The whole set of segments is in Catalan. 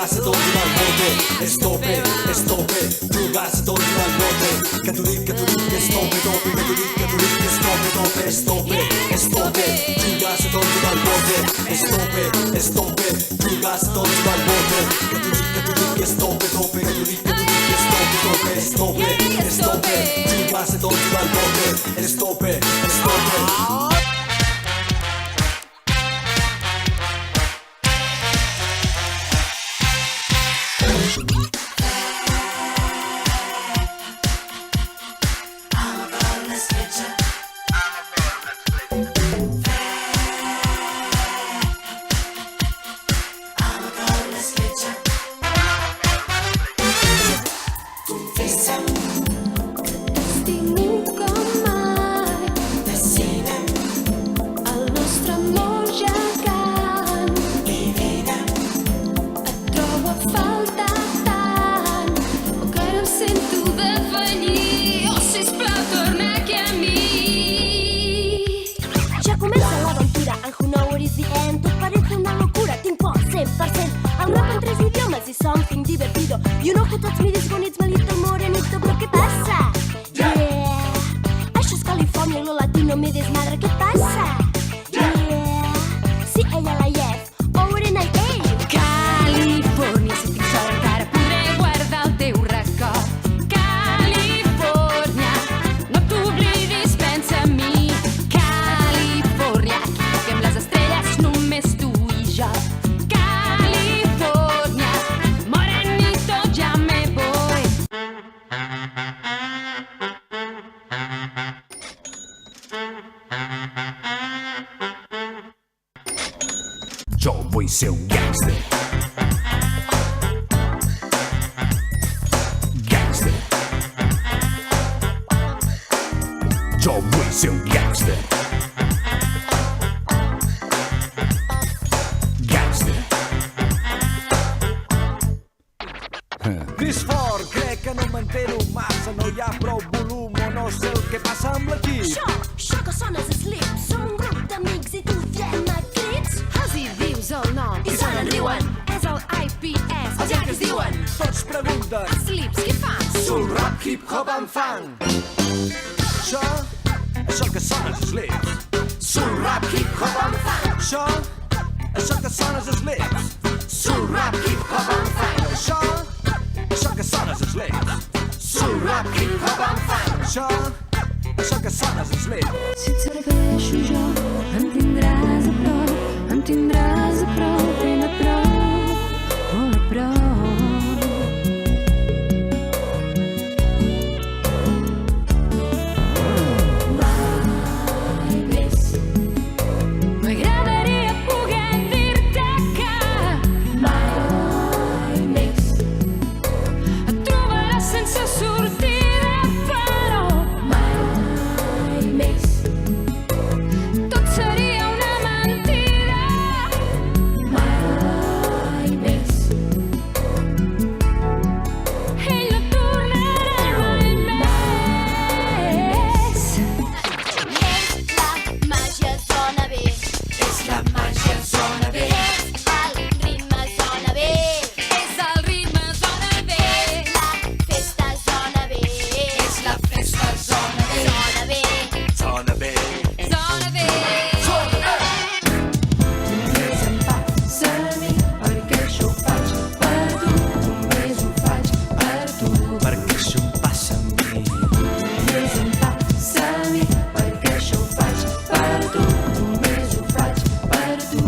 se torna al bote. Estope, estope, juga se torna al bote. Que t'ho dic, estope, tope. Que t'ho dic, estope, tope. Estope, estope, juga se torna al bote. Estope, estope, juga se torna al bote. Que t'ho dic, estope, tope. Que t'ho dic, estope, tope. Estope, estope, juga se torna al bote. Estope, estope. You know que tots miris bonics, malito, morenito, però què passa? Yeah, això és Califòrnia, lo latino me desmadra, què passa? Yeah, si ella la llef, over and I ell. Califòrnia, si tinc sort encara podré guardar el teu record. Califòrnia, no t'oblidis, pensa en mi. Califòrnia, aquí toquem les estrelles, només tu i jo. Jo vull ser un gangster. Gangster. Jo vull ser un gangster. Gangster. Disfort, crec que no m'entero massa, no hi ha prou volum o no sé el que passa amb l'equip. Això que sona és Slip, som un grup d'amics i tu diem a crits. Els hi dius el nom I sonen, riuen. És el IPS, els Yankees diuen. Tots pregunten, Slips, què fan? soul, rap, hip-hop amb fang. Això que sona és Slips. Soul, rap, hip-hop amb fang. Això que sona és Slips. Soul, rap, hip-hop amb fang. Això que sona és Slips. Soul, rap, hip-hop amb fang. Això que sona és Slips. Si et serveixo jo, em tindràs a prop, em tindràs a prop, ben a prop, molt a prop. Mai més m'agradaria poder dir-te que mai més et trobaràs sense sortida, però mai més tot seria una mentida. Mai més ell no tornarà mai més. És la màgia sona bé. És la màgia sona bé. El ritme sona bé. És el ritme sona bé. La festa sona bé. És la festa sona bé. Sona bé. Sona bé. Sona bé. Només em passa a mi perquè això ho faig per tu. Només ho faig per tu. Perquè això em passa a mi. Només em passa a mi perquè això ho faig per tu. Només ho faig per tu.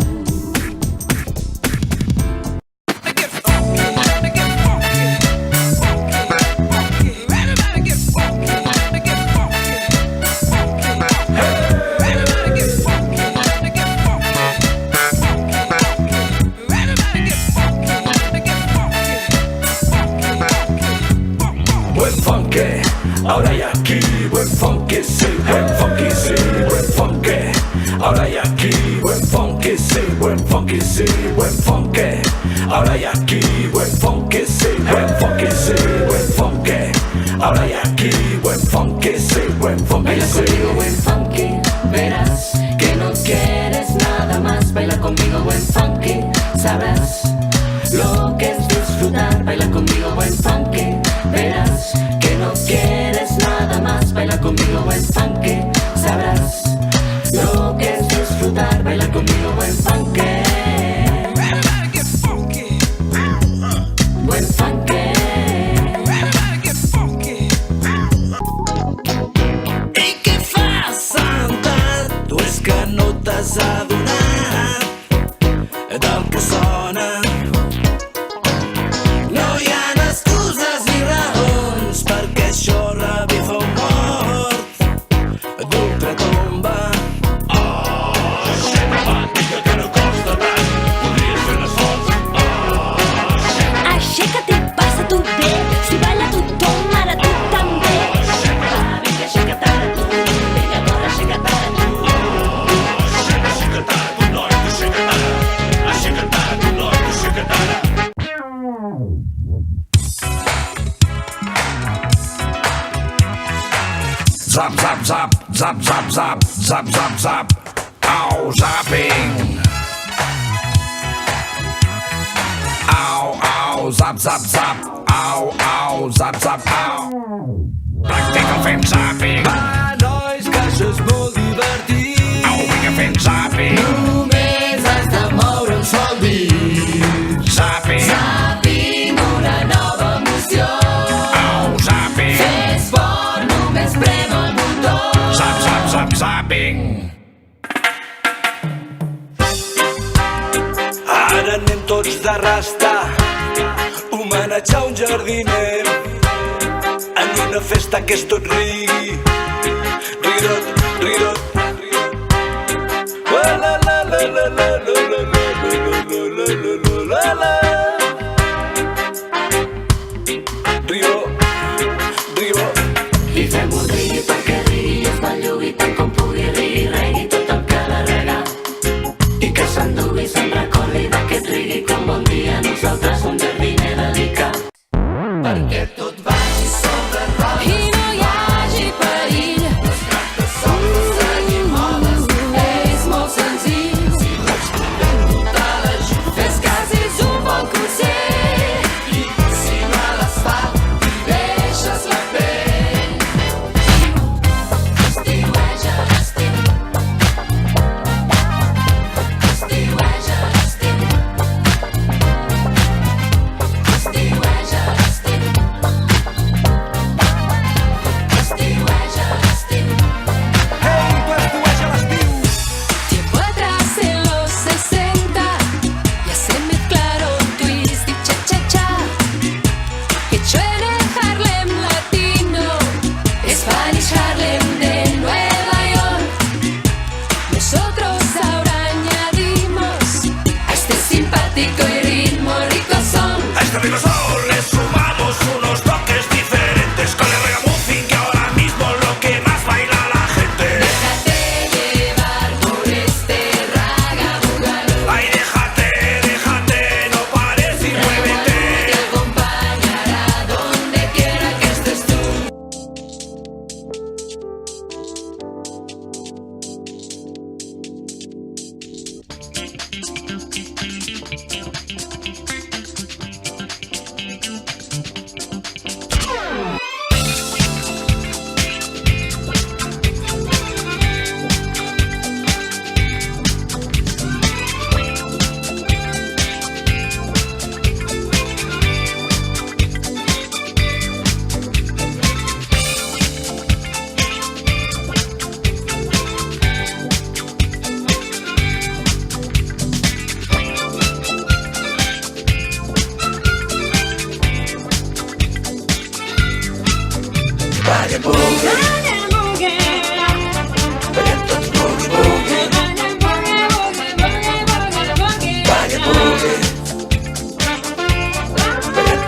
Buen funky, ahora y aquí. Buen funky, sí, buen funky, sí, buen funky. Ahora y aquí, buen funky, sí, buen funky, sí, buen funky. Ahora y aquí, buen funky, sí, buen funky, sí, buen funky. Ahora y aquí, buen funky, sí, buen funky, Baila sí. conmigo, buen funky, verás que no quieres nada más. Baila conmigo, buen funky, sabrás lo que es disfrutar, baila conmigo buen funky. Verás que no quieres nada más, baila conmigo buen funky. Sabrás lo que es disfrutar, baila conmigo buen funky. Buen funky. I què fas, Santa? Tu és que no t'has adonat del que sona. No hi ha excuses ni raons perquè això revifa un mort d'ultratomba. Aixeca't i passa-t'ho bé. Si balla tothom, ara tu també. Vinga, aixeca't ara tu, vinga, corre, aixeca't ara tu. Zap, zap, zap, zap, zap, zap, zap, zap, zap. Au, zapping. Au, au, zap, zap, zap. Au, au, zap, zap, au. Practica fent zapping. Va, nois, que això és molt divertit. Au, vinga fent zapping. Només has de moure un sol dit. Zapping. Zapping, una nova emoció. Au, zapping. Fes fort, només prem el botó. Zap, zap, zap, zapping. Ara anem tots de rasta, homenatjar un jardiner en una festa que és tot rigui. Rirot, rirot, la la la la la la la la la la la la. Rio, Rio. I fem un rigui perquè rigui es bellugui tant com pugui rigui, regui tot el que la rega. I que s'endugui, se'n recordi d'aquest rigui com bon dia nosaltres un jardiner dedicat. Perquè tot vagi sobre rodes I no hi hagi perill. es tracta sols de seguir modes. És molt senzill. Si vols poder notar la llum, Fes cas, és un bon consell. i si no a l'asfalt i deixes la pell. Estiueja l'estiu. Estiueja l'estiu. Estiueja l'estiu. Estiueja l'estiu. Hey, tu estiueja l'estiu. Tiempo atrás en los 60 ya se mezclaron twist y cha-cha-cha. Hecho en el Harlem latino, Spanish Harlem de Nueva York. Nosotros ahora añadimos a este simpático y ritmo rico son. A este rico sol le sumamos unos toques diferentes con el ragamuffin que ahora mismo lo que más baila la gente. Déjate llevar por este raga boogaloo. Ay, déjate, déjate, no pares y muévete. Te acompañará donde quiera que estés tú. Vaya boogie, vaya tots boogie boogie. Vaya boogie, vaya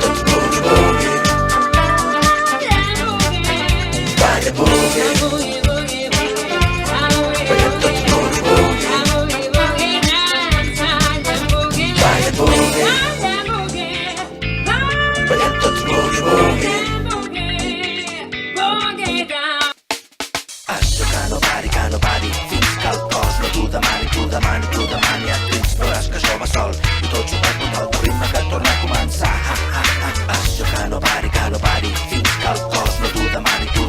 tots boogie boogie. Vaya boogie, vaya tots boogie boogie. Vaya boogie, vaya tots boogie boogie. Això que no pari, fins que el cos no t'ho demani, t'ho demani, t'ho demani. Et crits, veuràs que això va sol i tot jugat amb el teu ritme que torna a començar.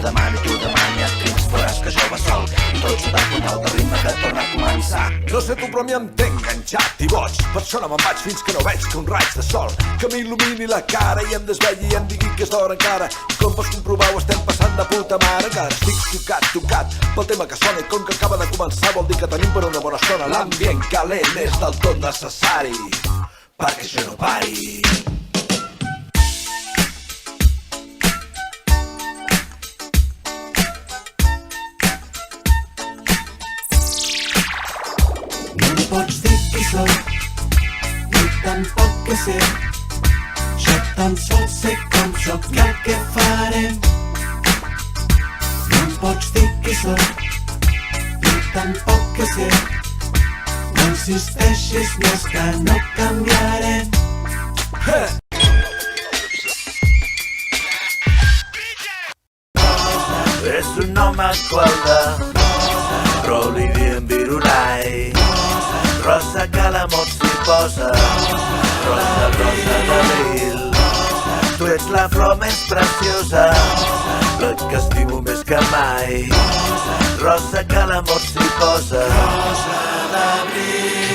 demani actrius, veuràs que jo va sol i tot judat un altre ritme que torna a començar. No sé tu però m'hi entenc enganxat i boig, per això no me'n vaig fins que no veig que un raig de sol que m'il·lumini la cara i em desvelli i em digui que és d'hora encara. I com pots comprovar ho estem passant de puta mare, encara estic tocat pel tema que sona i com que acaba de començar vol dir que tenim per una bona estona. L'ambient calent és del tot necessari perquè això no pari. Pots dir qui soc, ni tampoc què sé. Jo tan sols sé com soc i el que farem. No em pots dir qui soc, ni tampoc què sé. No insisteixis més que no canviarem. És un home qualde, però li diem virurai. Rosa que l'amor s'hi posa, rosa, rosa d'abril. Tu ets la flor més preciosa, la que estimo més que mai. Rosa que l'amor s'hi posa, rosa d'abril.